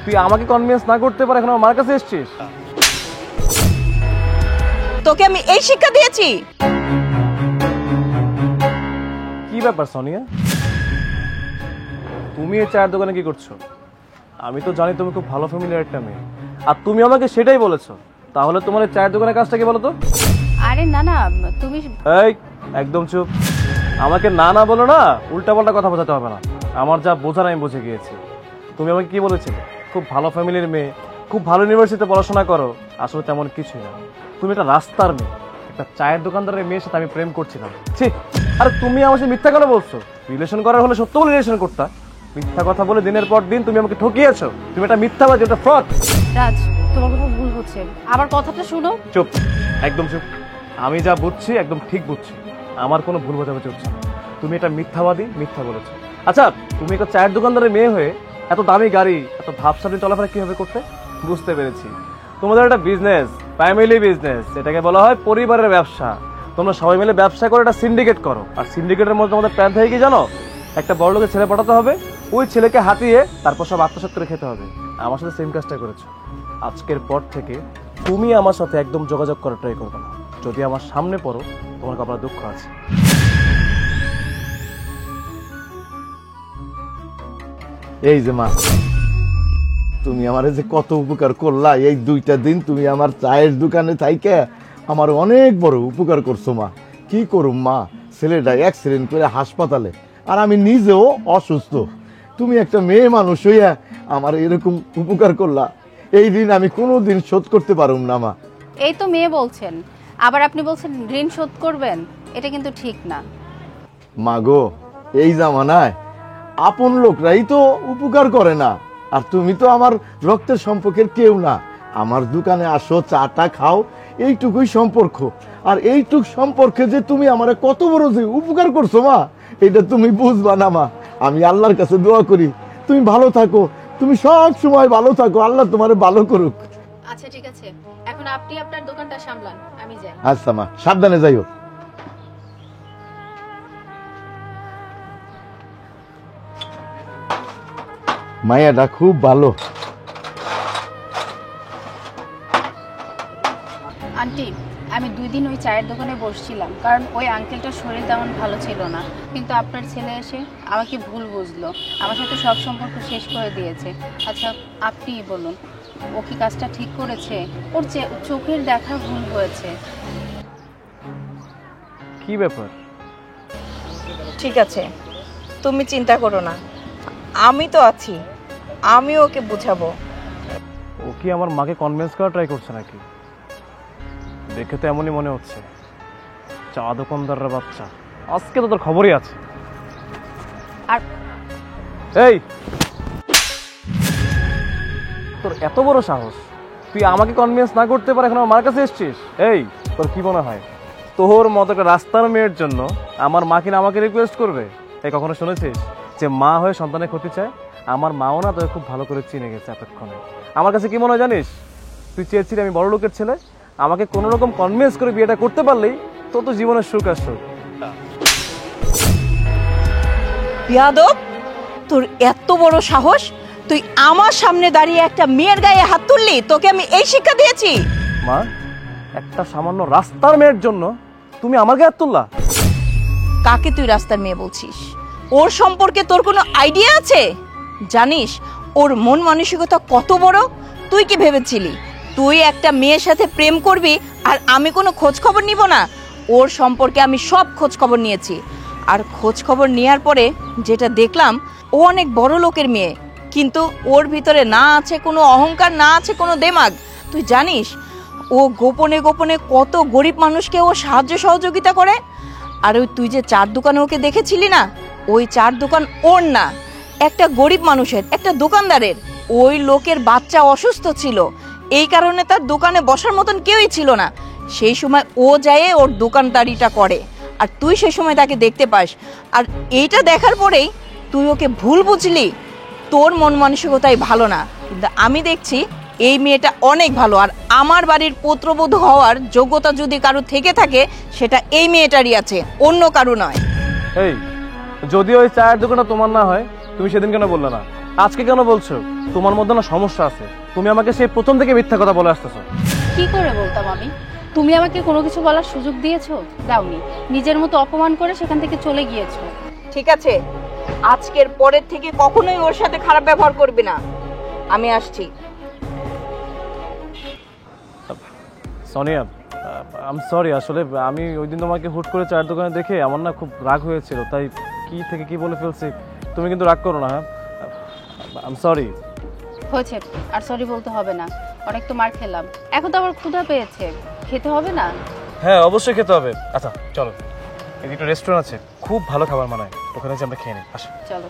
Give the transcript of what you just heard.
তুই আমাকে কনভিন্স না করতে পারে এখন আমার কাছে এসেছিস? তোকে আমি এই শিক্ষা দিয়েছি? কি ব্যাপার সোনিয়া, তুমি এই চায়ের দোকানে কি করছো? আমি তো জানি তুমি খুব ভালো ফ্যামিলির একটা মেয়ে, আর তুমি আমাকে সেটাই বলেছো। তাহলে তোমার এই চায়ের দোকানের কাজটা কি বলো তো? আরে না না, তুমি এই একদম চুপ। আমাকে না না বলো না, উল্টাপাল্টা কথা বোঝাতে হবে না। আমার যা বোঝার আমি বুঝে গিয়েছি। তুমি আমাকে কি বলেছিলে? খুব ভালো ফ্যামিলির মেয়ে, খুব ভালো ইউনিভার্সিটিতে পড়াশোনা করো। আসলে তেমন কিছুই না, তুমি একটা রাস্তার মেয়ে, একটা চায়ের দোকানদারের মেয়ের সাথে আমি প্রেম করছিলাম। ছি, আরে তুমি আমার সাথে মিথ্যা কেন বলছো? রিলেশন করার হলে সত্য বলে রিলেশন করতা। মিথ্যা কথা বলে দিনের পর দিন তুমি আমাকে ঠকিয়েছো। তুমি একটা মিথ্যাবাদী, একটা ফ্রড। রাজ, তোমার কথা ভুল হচ্ছে, আবার কথাটা শুনো। চুপ, একদম চুপ। আমি যা বুঝছি একদম ঠিক বুঝছি, আমার কোনো ভুল বোঝাবুঝি হচ্ছে না। তুমি এটা মিথ্যাবাদী, মিথ্যা বলেছো। আচ্ছা, তুমি একটা চায়ের দোকানদারের মেয়ে হয়ে এত দামি গাড়ি, এত ভাবসানি চলাফেরা কিভাবে করতে? বুঝতে পেরেছি, তোমাদের একটা বিজনেস, ফ্যামিলি বিজনেস, এটাকে বলা হয় পরিবারের ব্যবসা। তোমরা সবাই মিলে ব্যবসা করে একটা সিন্ডিকেট করো, আর সিন্ডিকেটের মধ্যে তোমাদের প্ল্যান থাকে কি জানো? একটা বড় লোকের ছেলে পাঠাতে হবে, ওই ছেলেকে হাতিয়ে তারপর সব আত্মসাৎ করে খেতে হবে। আমার সাথে সেম কাজটা করেছো। আজকের পর থেকে তুমি আমার সাথে একদম যোগাযোগ করার ট্রাই করবে না। যদি আমার সামনে পড়ো, তোমার কপালে দুঃখ আছে। এই যে মা, তুমি আমার যে কত উপকার করলা, এই 2টা দিন তুমি আমার চায়ের দোকানে থাইকে আমার অনেক বড় উপকার করছো মা। কি করুম মা, ছেলেটা অ্যাক্সিডেন্ট করে হাসপাতালে, আর আমি নিজেও অসুস্থ। তুমি একটা মেয়ে মানুষ হইয়া আমার এরকম উপকার করলা, এই ঋণ আমি কোনোদিন শোধ করতে পারুম না মা। এই তো মেয়ে বলছেন, আবার আপনি বলছেন ঋণ শোধ করবেন, এটা কিন্তু ঠিক না। মা গো, এই জামানায় আপন লোকরাই তো উপকার করে না, আর তুমি তো আমার রক্তের সম্পর্কের কেউ না। আমার দোকানে আসো, চাটা খাও, এইটুকুই সম্পর্ক। আর এইটুক সম্পর্কে যে তুমি আমার কত বড় যে উপকার করছো মা, এটা তুমি বুঝবা না মা। আমি আল্লাহর কাছে দোয়া করি তুমি ভালো থাকো, তুমি সব সময় ভালো থাকো, আল্লাহ তোমারে ভালো করুক। আচ্ছা ঠিক আছে, এখন আপনি আপনার দোকানটা সামলান, আমি যাই। আচ্ছা মা, সাবধানে যাইও। মায়াটা খুব ভালো। আন্টি, আমি 2 দিন ওই চায়ের দোকানে বসছিলাম, কারণ ওই আঙ্কেলটার শরীর তেমন ভালো ছিল না। কিন্তু আপনার ছেলে এসে আমাকে ভুল বুঝলো, আমার সাথে সব সম্পর্ক শেষ করে দিয়েছে। আচ্ছা আপনিই বলুন, ও কি কাজটা ঠিক করেছে? ওর চোখের দেখা ভুল হয়েছে। কি ব্যাপার? ঠিক আছে, তুমি চিন্তা করো না, আমি তো আছি, আমি ওকে বুঝাবো। ও কি আমার মাকে কনভিন্স করা ট্রাই করছে নাকি? দেখে তো এমনই মনে হচ্ছে। চা দোকানদাররা বাচ্চা, আজকে তো তোর খবরই আছে। আর এই, তোর এত বড় সাহস, তুই আমাকে কনভিন্স না করতে পারে এখন আমার কাছে এসেছিস? এই, তোর কি মনে হয় তোর মতো একটা রাস্তার মেয়ের জন্য আমার মা কিনা আমাকে রিকোয়েস্ট করবে? এই কখনো শুনেছিস যে মা হয়ে সন্তানের ক্ষতি চায়? আমার মাও না তোকে খুব ভালো করে চিনে গেছে এতক্ষণে। আমার কাছে কি মনে হয় জানিস? তুই চেয়েছিলি আমি বড় লোকের ছেলে, আমাকে কোনো রকম কনভিন্স করে বিয়েটা করতে পারলেই তোর তো জীবনের সুখ আর সুখ। বিয়াদব, তোর এত বড় সাহস, তুই আমার সামনে দাঁড়িয়ে একটা মেয়ের গায়ে হাত তুললি? তোকে আমি এই শিক্ষা দিয়েছি? মা, একটা সামান্য রাস্তার মেয়ের জন্য তুমি আমার গায়ে হাত তুললা? কাকে তুই রাস্তার মেয়ে বলছিস? ওর সম্পর্কে তোর কোনো আইডিয়া আছে? জানিস ওর মন মানসিকতা কত বড়? তুই কি ভেবেছিলি তুই একটা মেয়ের সাথে প্রেম করবি আর আমি কোনো খোঁজ খবর নিব না? ওর সম্পর্কে আমি সব খোঁজ খবর নিয়েছি, আর খোঁজ খবর নেওয়ার পরে যেটা দেখলাম, ও অনেক বড় লোকের মেয়ে, কিন্তু ওর ভিতরে না আছে কোনো অহংকার, না আছে কোনো দেমাগ। তুই জানিস ও গোপনে গোপনে কত গরিব মানুষকে ও সাহায্য সহযোগিতা করে। আর ওই তুই যে চার দোকানে ওকে দেখেছিলি না, ওই চার দোকান ওর না, একটা গরিব মানুষের, একটা দোকানদারের। ওই লোকের বাচ্চা অসুস্থ ছিল, এই কারণে তার দোকানে বসার মতন কেউই ছিল না। সেই সময় ও যায় ওর দোকানদারিটা করে, আর তুই সেই সময় তাকে দেখতে পাস। আর এইটা দেখার পরেই তুই ওকে ভুল বুঝলি। তোর মন মানসিকতাই ভালো না, কিন্তু আমি দেখছি এই মেয়েটা অনেক ভালো। আর আমার বাড়ির পুত্রবধূ হওয়ার যোগ্যতা যদি কারো থেকে থাকে, সেটা এই মেয়েটারই আছে, অন্য কারো নয়। এই, যদি ওই চায়ের দোকানটা তোমার না হয়, তুমি সেদিন কেন বললে না? আজকে কেন বলছো? তোমার মধ্যে না সমস্যা আছে। তুমি আমাকে সেই প্রথম থেকে মিথ্যা কথা বলে আসতেছো। কি করে বলতাম আমি? তুমি আমাকে কোনো কিছু বলার সুযোগ দিয়েছো? দাওনি। নিজের মতো অপমান করে সেখান থেকে চলে গিয়েছো। ঠিক আছে, আজকের পরের থেকে কখনোই ওর সাথে খারাপ ব্যবহার করবি না। আমি আসছি। সোনিয়া, আম সরি, আসলে আমি ওই দিন তোমাকে হুট করে চায়ের দোকানে দেখে আমার না খুব রাগ হয়েছিল, তাই কি থেকে কি বলে ফেলছি। তুমি কিন্তু রাগ করো না, হ্যাঁ? আম সরি। হয়েছে, আর সরি বলতে হবে না। অনেক তো মার খেলাম, এখন তো আবার ক্ষুধা পেয়েছে, খেতে হবে না? হ্যাঁ, অবশ্যই খেতে হবে। আচ্ছা চলো, এদিকে একটা রেস্টুরেন্ট আছে, খুব ভালো খাবার বানায়, ওখানে যে আমরা খেয়ে নিই। আসো। চলো।